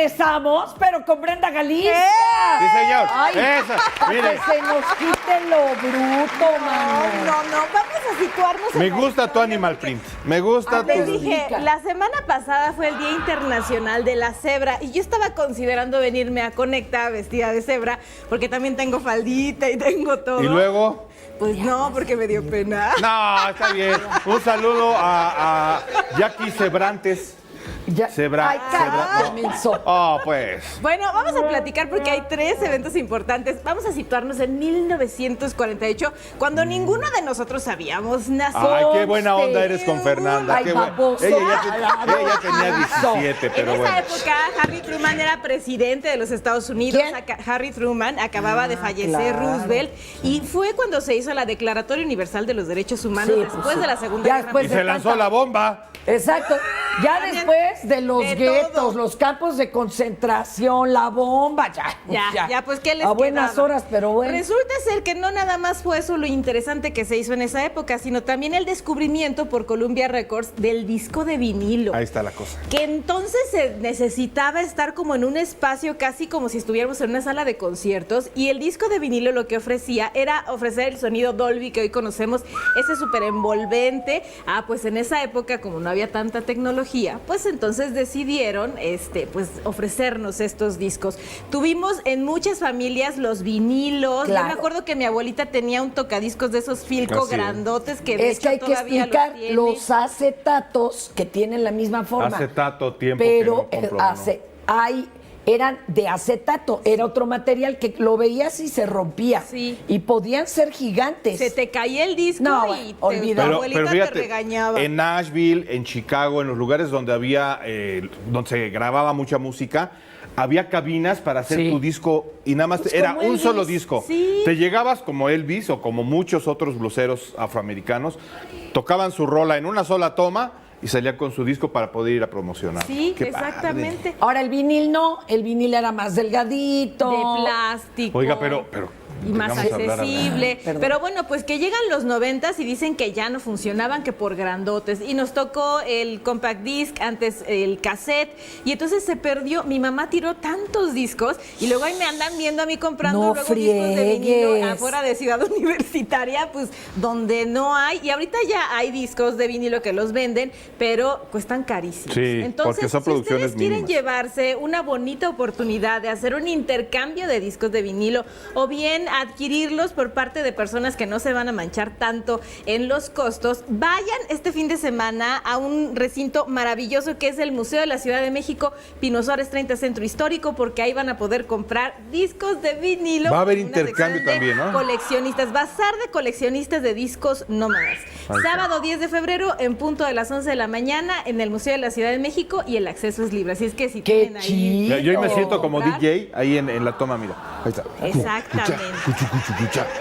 regresamos, pero con Brenda Galicia. Sí, señor. Ay, Eso. para Mire. que se nos quite lo bruto, mano. No, vamos a situarnos Me en la gusta tu historia, animal porque print. Me gusta Les tu... dije, rica. la semana pasada fue el Día Internacional de la Cebra y yo estaba considerando venirme a Conecta vestida de cebra porque también tengo faldita y tengo todo. Y luego... Pues no, porque me dio pena. No, está bien. Un saludo a Jackie Cebrantes. Ya. Cebra. Ay, cállate, menso. Oh, pues. Bueno, vamos a platicar porque hay 3 eventos importantes. Vamos a situarnos en 1948, cuando ninguno de nosotros sabíamos nacido. Ay, qué buena onda eres con Fernanda. Ay, Qué buena. baboso. Ella ya tenía 17, pero En esa bueno. época, Harry Truman era presidente de los Estados Unidos. ¿Quién? Harry Truman acababa de fallecer claro. Roosevelt y fue cuando se hizo la Declaratoria Universal de los Derechos Humanos Sí, después pues sí. de la Segunda Ya Guerra después Y Mundial. se lanzó la bomba. Exacto. Ya También después de los de guetos, todo. los campos de concentración, la bomba, Ya, pues ¿qué les a buenas quedaba? horas, pero bueno. Resulta ser que no nada más fue eso lo interesante que se hizo en esa época, sino también el descubrimiento por Columbia Records del disco de vinilo. Ahí está la cosa. Que entonces se necesitaba estar como en un espacio casi como si estuviéramos en una sala de conciertos, y el disco de vinilo lo que ofrecía era ofrecer el sonido Dolby que hoy conocemos, ese súper envolvente. Pues en esa época, como no había tanta tecnología, pues entonces decidieron pues ofrecernos estos discos. Tuvimos en muchas familias los vinilos. Claro. Yo me acuerdo que mi abuelita tenía un tocadiscos de esos Philco Así es. grandotes que de Es que hecho hay que todavía explicar los tiene. los acetatos que tienen la misma forma. Hace tanto tiempo pero que no compro uno. eran de acetato, era otro material que lo veías y se rompía. Sí. Y podían ser gigantes. Se te caía el disco No, y olvida. tu abuelita Pero fíjate, te regañaba. en Nashville, en Chicago, en los lugares donde había, donde se grababa mucha música, había cabinas para hacer Sí. tu disco y nada más Pues era como un Elvis. solo disco. Sí. Te llegabas como Elvis o como muchos otros bluseros afroamericanos, tocaban su rola en una sola toma y salía con su disco para poder ir a promocionar. Sí, Qué padre. exactamente. Ahora el vinil no, el vinil era más delgadito. De plástico. Oiga, pero y más vamos a hablar accesible. Perdón. Pero bueno, pues que llegan los 90s y dicen que ya no funcionaban, que por grandotes. Y nos tocó el compact disc, antes el cassette. Y entonces se perdió. Mi mamá tiró tantos discos y luego ahí me andan viendo a mí comprando No luego discos de vinilo friegues. afuera de Ciudad Universitaria, pues donde no hay. Y ahorita ya hay discos de vinilo que los venden, pero cuestan carísimos. Sí, Entonces, porque son si producciones ustedes quieren mínimas. llevarse una bonita oportunidad de hacer un intercambio de discos de vinilo o bien adquirirlos por parte de personas que no se van a manchar tanto en los costos, vayan este fin de semana a un recinto maravilloso que es el Museo de la Ciudad de México, Pino Suárez 30 Centro Histórico, porque ahí van a poder comprar discos de vinilo. Va a haber Una intercambio sección de también, ¿no? Coleccionistas, bazar de coleccionistas de discos nómadas. Ahí está. Sábado 10 de febrero en punto de las 11 de la mañana en el Museo de la Ciudad de México y el acceso es libre. Así es que si ¡Qué tienen ahí... chido! Yo ahí me siento como comprar. DJ ahí en la toma, mira. Ahí está. Exactamente.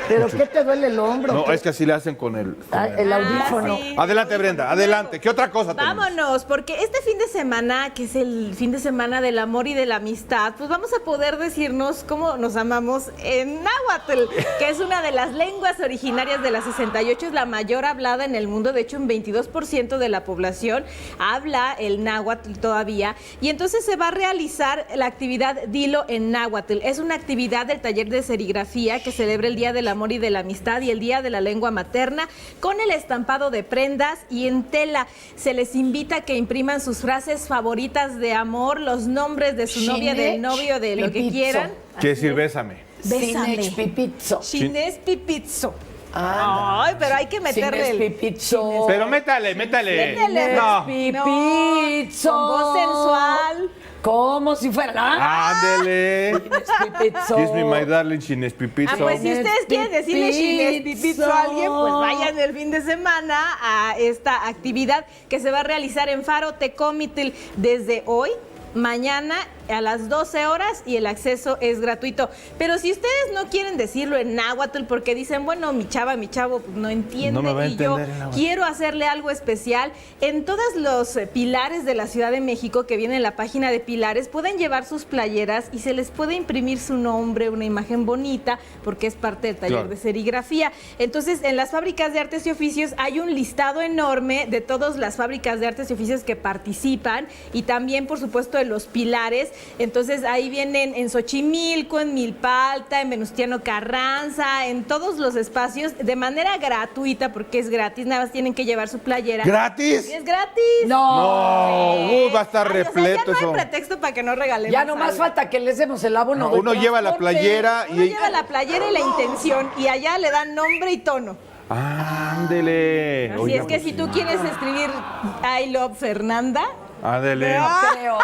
¿Pero qué te duele el hombro? No, es que así le hacen con el... El audífono. sí. Adelante, Brenda, adelante. ¿Qué otra cosa tenemos? Vámonos, porque este fin de semana, que es el fin de semana del amor y de la amistad, pues vamos a poder decirnos cómo nos amamos en náhuatl, que es una de las lenguas originarias de la 68, es la mayor hablada en el mundo, de hecho un 22% de la población habla el náhuatl todavía, y entonces se va a realizar la actividad Dilo en náhuatl. Es una actividad del taller de serigrafía que celebra el Día del Amor y de la Amistad y el Día de la Lengua Materna con el estampado de prendas y en tela. Se les invita a que impriman sus frases favoritas de amor, los nombres de su novia, del novio, de lo que Pipizzo. quieran. Quiere decir, bésame. Bésame. Sinech pipizzo. Chinés pipizzo. Ah, Ay, pero hay que meterle Sinech el... pipizzo. Pero métale. Métele. No. Pipizzo. Con voz sensual. Como si fuera. ¡Ah! Ándele. Sinech pipizzo. Kiss me, my darling, chines pipizzo. Pues si ustedes quieren decirle Chinés pipizzo a alguien, pues Pipizzo. vayan el fin de semana a esta actividad que se va a realizar en Faro Tecomitl desde hoy, mañana a las 12 horas y el acceso es gratuito. Pero si ustedes no quieren decirlo en náhuatl porque dicen, bueno, mi chavo pues, no entiende No me va a y yo entender en náhuatl. quiero hacerle algo especial, en todos los pilares de la Ciudad de México que viene en la página de Pilares pueden llevar sus playeras y se les puede imprimir su nombre, una imagen bonita, porque es parte del taller Claro. de serigrafía. Entonces, en las fábricas de artes y oficios hay un listado enorme de todas las fábricas de artes y oficios que participan y también, por supuesto, de los pilares. Entonces ahí vienen en Xochimilco, en Milpalta, en Venustiano Carranza, en todos los espacios, de manera gratuita, porque es gratis, nada más tienen que llevar su playera. ¿Gratis? Es gratis. No, va a estar Ay, repleto o sea, ya no eso. hay pretexto para que no regalemos Ya nomás algo. falta que les demos el abono. No, de uno lleva la transporte. playera Uno y... lleva la playera y la intención, y allá le dan nombre y tono. Ándele. Así Oiga, es que pues si tú sí. quieres escribir I love Fernanda, Ándele. No creo.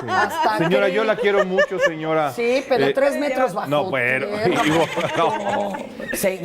Hasta Señora, creo. yo la quiero mucho, señora. Sí, pero 3 metros bajo No, bueno. tierra. digo, no. No,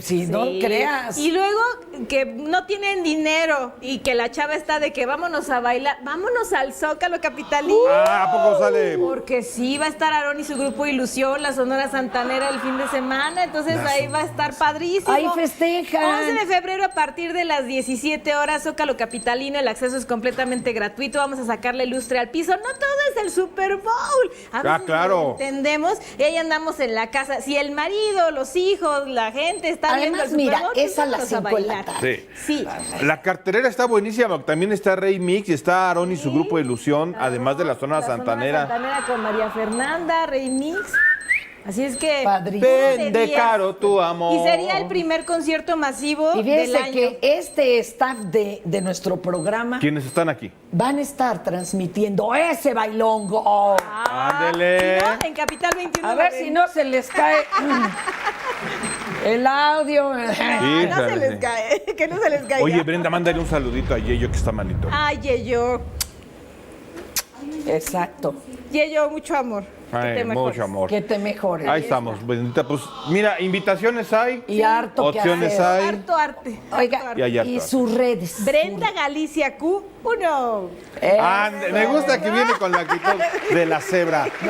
sí, no sí. creas. Y luego que no tienen dinero y que la chava está de que vámonos a bailar, vámonos al Zócalo capitalino. ¿A poco sale? Porque sí va a estar Aarón y su grupo Ilusión, la Sonora Santanera el fin de semana, entonces ahí va a estar padrísimo. Ahí festejan. 11 de febrero a partir de las 17 horas, Zócalo capitalino, el acceso es completamente gratuito, vamos a sacarle lustre al piso. No todo es el Super Bowl. A veces claro. no lo entendemos y ahí andamos en la casa. Si el marido, los hijos, la gente está viendo el Además, Super mira, Bowl, es a pues las vámonos 5 de la bailar. tarde. Sí. Sí. La cartelera está buenísima. También está Rey Mix, está Aarón y su grupo de ilusión, además de la zona santanera. Santanera con María Fernanda, Rey Mix. Así es que Padrísimo. Vende caro tu amor. y sería el primer concierto masivo Y del fíjense año. que este staff de nuestro programa ¿Quiénes están aquí? van a estar transmitiendo ese bailongo. Ándele. Si no, en Capital 21. A ver si no se les cae el audio. No se les cae, que no se les caiga. Oye, Brenda, mándale un saludito a Yeyo que está malito. Ay, Yeyo. Exacto. Yeyo, mucho amor. Que Ay, te mejores. mucho amor. Que te mejores. Ahí estamos, bendita. Pues mira, invitaciones hay. Y harto que Opciones hacer. hay. Harto arte. Oiga, harto Y hay arte. y harto. sus redes. Brenda Galicia Q1. Me gusta que viene con la actitud de la cebra.